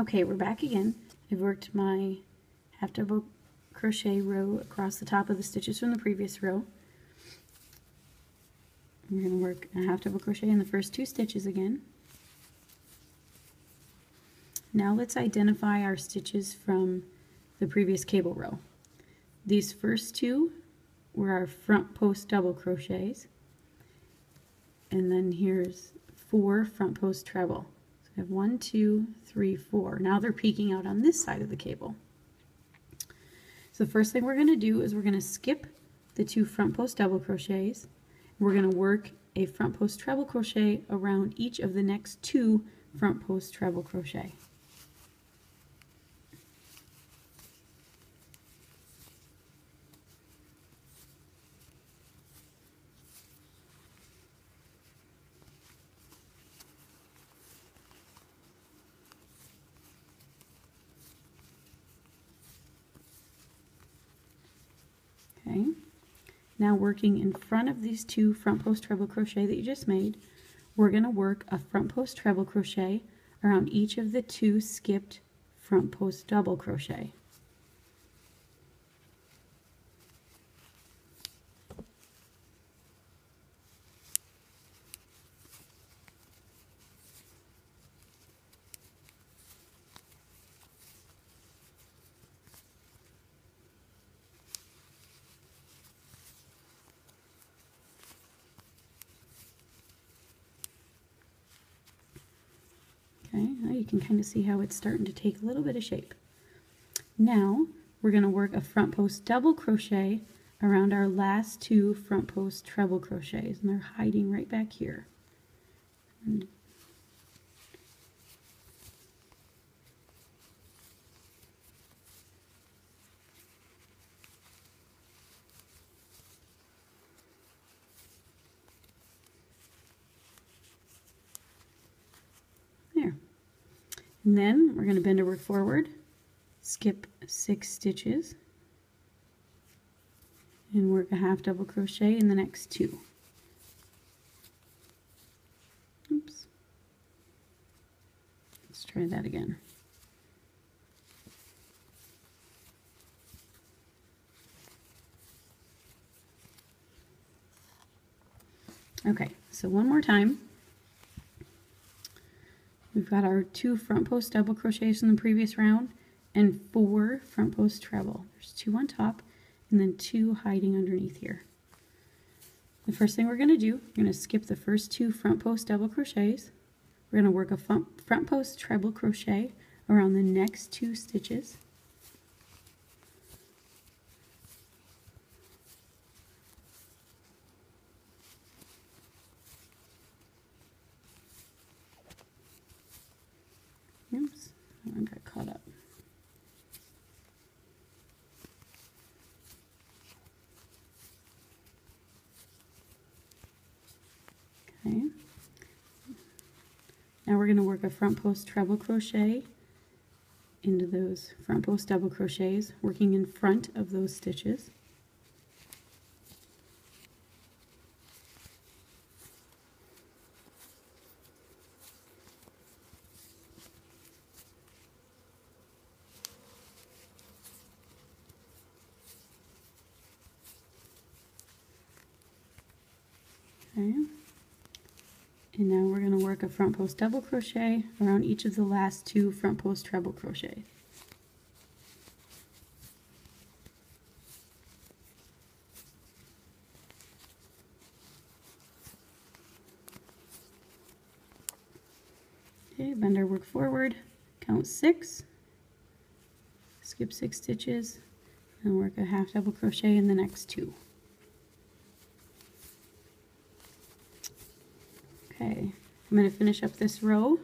Okay, we're back again. I've worked my half double crochet row across the top of the stitches from the previous row. We're going to work a half double crochet in the first two stitches again. Now let's identify our stitches from the previous cable row. These first two were our front post double crochets, and then here's 4 front post treble. I have 1, 2, 3, 4. Now they're peeking out on this side of the cable. So the first thing we're going to do is we're going to skip the 2 front post double crochets. We're going to work a front post treble crochet around each of the next 2 front post treble crochet. Okay, now working in front of these 2 front post treble crochet that you just made, we're going to work a front post treble crochet around each of the 2 skipped front post double crochet. Okay, now you can kind of see how it's starting to take a little bit of shape. Now we're going to work a front post double crochet around our last 2 front post treble crochets, and they're hiding right back here. There. And then we're going to bend our work forward, skip 6 stitches, and work a half double crochet in the next 2. Oops. Let's try that again. Okay, so one more time. We've got our 2 front post double crochets from the previous round and 4 front post treble. There's 2 on top and then 2 hiding underneath here. The first thing we're going to do, we're going to skip the first 2 front post double crochets. We're going to work a front post treble crochet around the next 2 stitches. Oops, that one got caught up. Okay. Now we're going to work a front post treble crochet into those front post double crochets, working in front of those stitches. Okay. And now we're going to work a front post double crochet around each of the last 2 front post treble crochets. Okay, bend our work forward, count 6, skip 6 stitches, and work a half double crochet in the next 2. Okay, I'm going to finish up this row,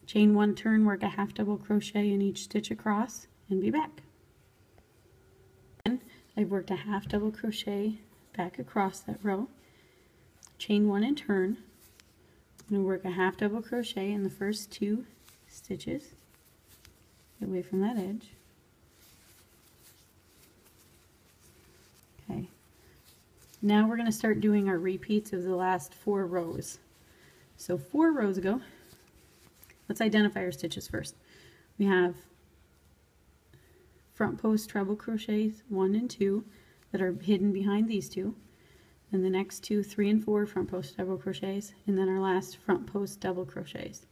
chain 1 turn, work a half double crochet in each stitch across, and be back. And I've worked a half double crochet back across that row, chain 1 and turn. I'm going to work a half double crochet in the first 2 stitches, get away from that edge. Okay. Now we're going to start doing our repeats of the last 4 rows. So 4 rows ago, let's identify our stitches first. We have front post treble crochets 1 and 2 that are hidden behind these two. And the next two, 3 and 4 front post double crochets, and then our last front post double crochets.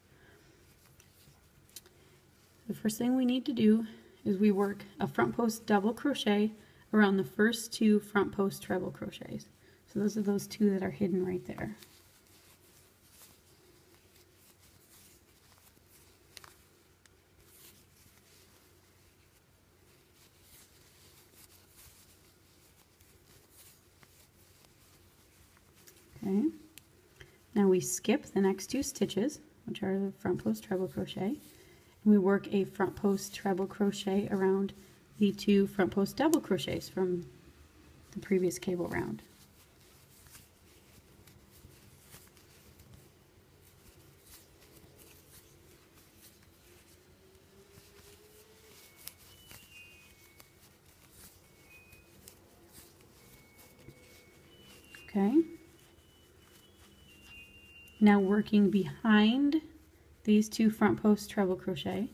The first thing we need to do is we work a front post double crochet around the first 2 front post treble crochets. So those are those 2 that are hidden right there. Okay, now we skip the next 2 stitches, which are the front post treble crochet, and we work a front post treble crochet around the 2 front post double crochets from the previous cable round. Okay. Now working behind these 2 front post treble crochet,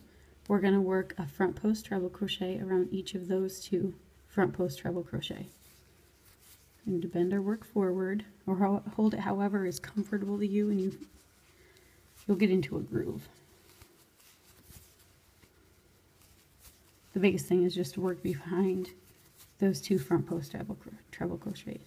we're going to work a front post treble crochet around each of those 2 front post treble crochet. And to bend our work forward, or hold it however is comfortable to you, and you'll get into a groove. The biggest thing is just to work behind those 2 front post treble crochets.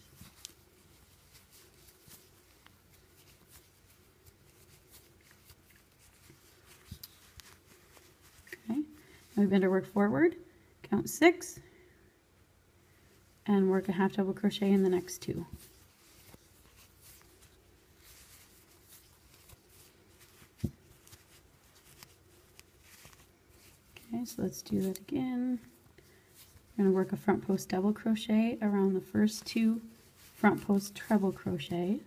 We bend our work forward, count 6, and work a half double crochet in the next 2. Okay, so let's do that again. We're going to work a front post double crochet around the first 2 front post treble crochet.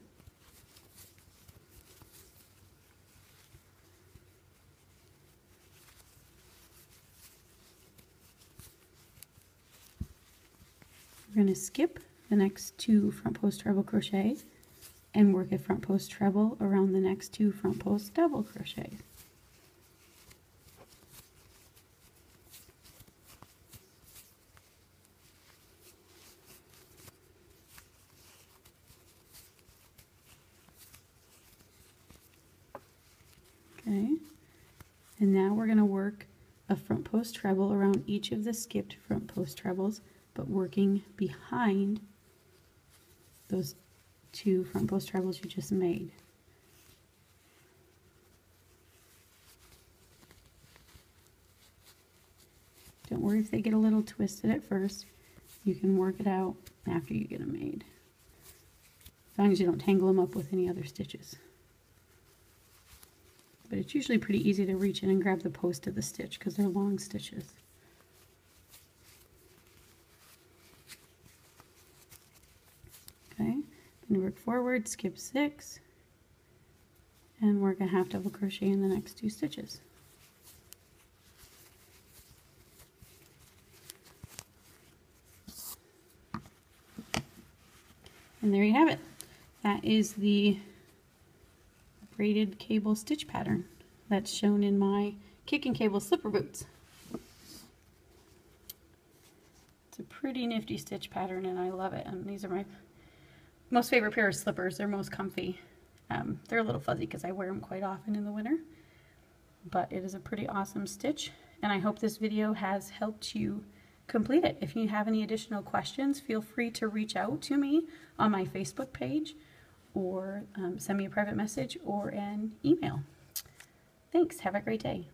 We're going to skip the next 2 front post treble crochet and work a front post treble around the next 2 front post double crochets. Okay, and now we're going to work a front post treble around each of the skipped front post trebles, but working behind those 2 front post trebles you just made. Don't worry if they get a little twisted at first. You can work it out after you get them made, as long as you don't tangle them up with any other stitches. But it's usually pretty easy to reach in and grab the post of the stitch because they're long stitches. Okay, and work forward, skip 6, and work a half double crochet in the next 2 stitches. And there you have it. That is the braided cable stitch pattern that's shown in my kicking cable slipper boots. It's a pretty nifty stitch pattern and I love it, and these are my most favorite pair of slippers. They're most comfy. They're a little fuzzy because I wear them quite often in the winter, but it is a pretty awesome stitch, and I hope this video has helped you complete it. If you have any additional questions, feel free to reach out to me on my Facebook page, or send me a private message or an email. Thanks. Have a great day.